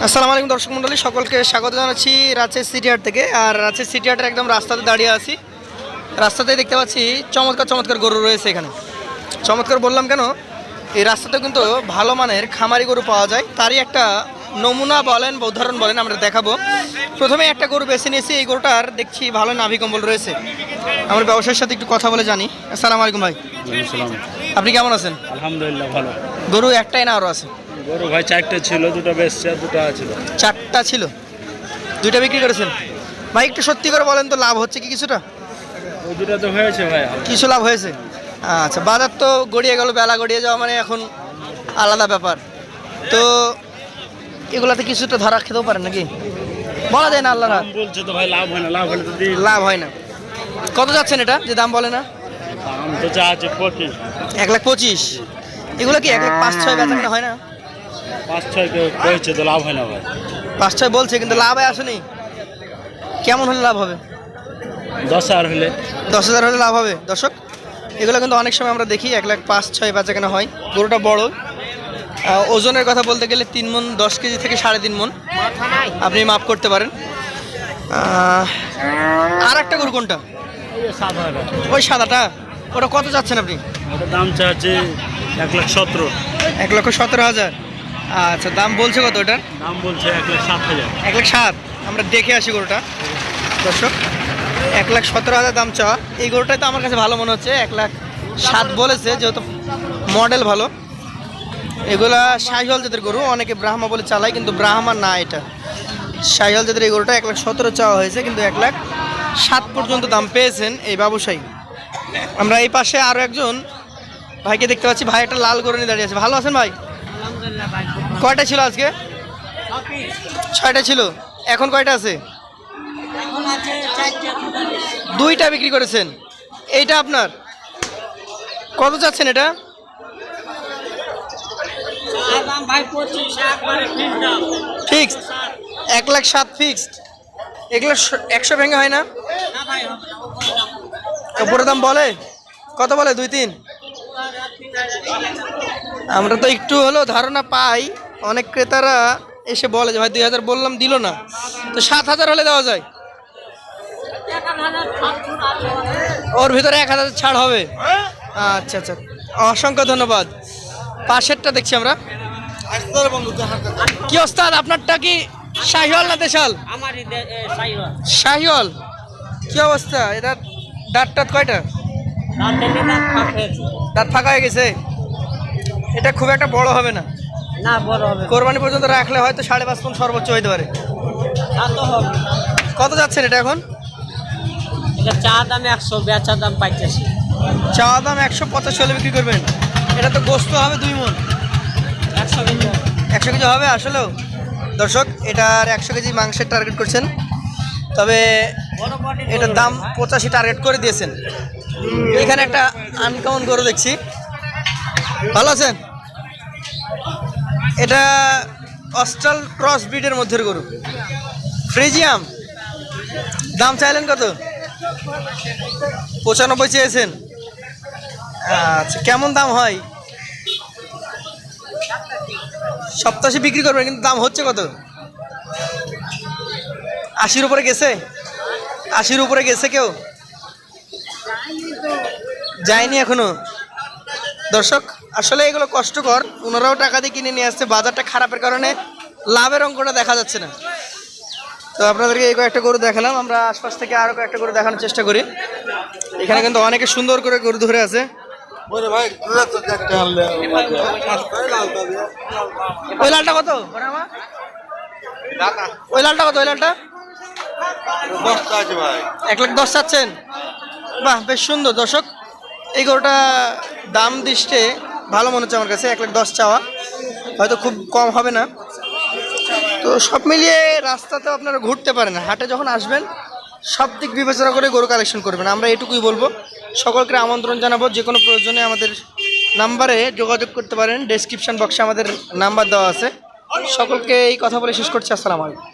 আসসালামু আলাইকুম দর্শক মণ্ডলী, সকলকে স্বাগত জানাচ্ছি রাজশাহী সিটি হাট থেকে। আর রাজশাহী সিটি হাটের একদম রাস্তাতে দাঁড়িয়ে আছি। রাস্তাতেই দেখতে পাচ্ছি চমৎকার চমৎকার গরু রয়েছে এখানে। চমৎকার বললাম কেন, এই রাস্তাতে কিন্তু ভালো মানের খামারি গরু পাওয়া যায়। তারই একটা নমুনা বলেন বা উদাহরণ বলেন আমরা দেখাবো। প্রথমে একটা গরু বেছে নিয়েছি, এই গরুটার দেখছি ভালো নাভি কম্বল রয়েছে। আমার ব্যবসার সাথে একটু কথা বলে জানি। আসসালামু আলাইকুম ভাই। আপনি কেমন আছেন? আলহামদুলিল্লাহ ভালো। গরু একটাই না আরও আছে? গরু ভাই চারটে ছিল, দুটো বেচছে, দুটো ছিল। চারটা ছিল, দুইটা বিক্রি করেছেন। ভাই একটু সত্যি করে বলেন তো, লাভ হচ্ছে কি কিছুটা? ওই দুটো তো হয়েছে ভাই, কিছু লাভ হয়েছে। আচ্ছা, বাজার তো গড়িয়ে গেল, বেলা গড়িয়ে যাওয়া মানে এখন আলাদা ব্যাপার। তো এগুলাতে কিছুটা ধরা খেতেও পারেন নাকি? বলা যায় না, আল্লাহ দাম বলছে তো ভাই, লাভ হয় না। লাভ হলে তো দিই। লাভ হয় না। কত যাচ্ছেন এটা যে দাম বলে না? দাম তো যা আছে 25। 1,25,000। এগুলো কি 1,05,600 বেচা কেনা হয় না? 5-6 হয়েছে তো লাভ হয় না ভাই। 5,600 বলছে, কিন্তু লাভ আসেনি। কেমন হলে লাভ হবে? 10,000 হলে। 10,000 হলে লাভ হবে। দর্শক, এগুলো কিন্তু অনেক সময় আমরা দেখি 1,05,600 বেচা কেনা হয়। গরুটা বড়, ওজনের কথা বলতে গেলে 3 মণ 10 কেজি থেকে 3.5 মণ, আপনি মাপ করতে পারেন। আর একটা গরু কোনটা? ওই সাদাটা, ওটা কত যাচ্ছেন আপনি? ওটার দাম চাচ্ছে 1,17,000। 1,17,000। আচ্ছা, দাম বলছে কত ওটার? দাম বলছে 1,07,000। 1,07,000। আমরা দেখে আসি গরুটা। দর্শক, 1,17,000 দাম চাওয়া। এই গরুটাই তো আমার কাছে ভালো মনে হচ্ছে। 1,07,000 বলেছে, যেহেতু মডেল ভালো। এগুলা শাহিওয়াল জাতের গরু, অনেকে ব্রাহ্মা বলে চালায়, কিন্তু ব্রাহ্মা না, এটা শাহিওয়াল জাতের। এই গরুটা 1,17,000 চাওয়া হয়েছে, কিন্তু 1,07,000 পর্যন্ত দাম পেয়েছেন এই ব্যবসায়ী। আমরা এই পাশে আরও একজন ভাইকে দেখতে পাচ্ছি। ভাই একটা লাল গরু নিয়ে দাঁড়িয়ে আছে। ভালো আছেন ভাই? কয়টা ছিল আজকে? 6টা ছিল। এখন কয়টা আছে? 2টা বিক্রি করেছেন। এইটা আপনার কত চাচ্ছেন এটা? Fixed 1,07,000 fixed. এগুলো 100 ভেঙে হয় না? উপরে দাম বলে কত? বলে 2-3। আমরা তো একটু হলেও ধারণা পাই। অনেক ক্রেতারা এসে বলে যে ভাই 2,000 বললাম, দিল না। তো 7,000 হলে দেওয়া যায়। ওর ভিতরে 1,000 ছাড় হবে। আচ্ছা আচ্ছা, অসংখ্য ধন্যবাদ। পাশেরটা দেখছি আমরা। কি ওস্তাদ, আপনারটা কি শাহিওয়াল না দেশাল? শাহিওয়াল। কি অবস্থা? এটা দাঁত কয়টা? দাঁত ফাঁকা হয়ে গেছে। এটা খুব একটা বড় হবে না। না, বড় হবে। কোরবানি পর্যন্ত রাখলে হয়তো 5.5 মণ সর্বোচ্চ হইতে পারে। কত যাচ্ছেন এটা এখন? এটা চা দাম 100, বেচা দাম 85। চা দাম 185 হলে বিক্রি করবেন। এটা তো গোস্ত হবে 2 মণ। 100 কেজি। 100 কেজি হবে আসলেও? দর্শক, এটার 100 কেজি মাংসের টার্গেট করছেন, তবে এটার দাম 85 টার্গেট করে দিয়েছেন। এখানে একটা আনকমন গরু দেখছি। ভালো আছেন? এটা অস্ট্রাল ক্রস ব্রিডের মধ্যের গরু, ফ্রিজিয়াম। দাম চাইলেন কত? 95 চেয়েছেন। আচ্ছা, কেমন দাম হয়? 87 বিক্রি করবেন, কিন্তু দাম হচ্ছে কত? 80-র উপরে গেছে? 80-র উপরে গেছে কেউ? যায়নি এখনো। দর্শক, আসলে এগুলো কষ্টকর। ওনারাও টাকা দিয়ে কিনে নিয়ে আসছে, বাজারটা খারাপের কারণে লাভের অঙ্কটা দেখা যাচ্ছে না। তো আপনাদেরকে এই কয়েকটা গরু দেখালাম। আমরা আশপাশ থেকে আরও কয়েকটা গরু দেখানোর চেষ্টা করি। এখানে কিন্তু অনেকে সুন্দর করে গরু ধরে আছে। ওই লালটা কত? ওই লালটা কত? ওই লালটা 1,10,000 চাচ্ছেন? বাহ, বেশ সুন্দর। দর্শক, এই গরুটা দাম দৃষ্টে ভালো মনে হচ্ছে আমার কাছে। 1,10,000 চাওয়া, হয়তো খুব কম হবে না। তো সব মিলিয়ে রাস্তাতেও আপনারা ঘুরতে পারেন। হাটে যখন আসবেন সব দিক বিবেচনা করে গরু কালেকশন করবেন। আমরা এটুকুই বলবো। সকলকে আমন্ত্রণ জানাবো, যে কোনো প্রয়োজনে আমাদের নাম্বারে যোগাযোগ করতে পারেন। ডেসক্রিপশন বক্সে আমাদের নাম্বার দেওয়া আছে। সকলকে এই কথা বলে শেষ করছি। আসসালামু আলাইকুম।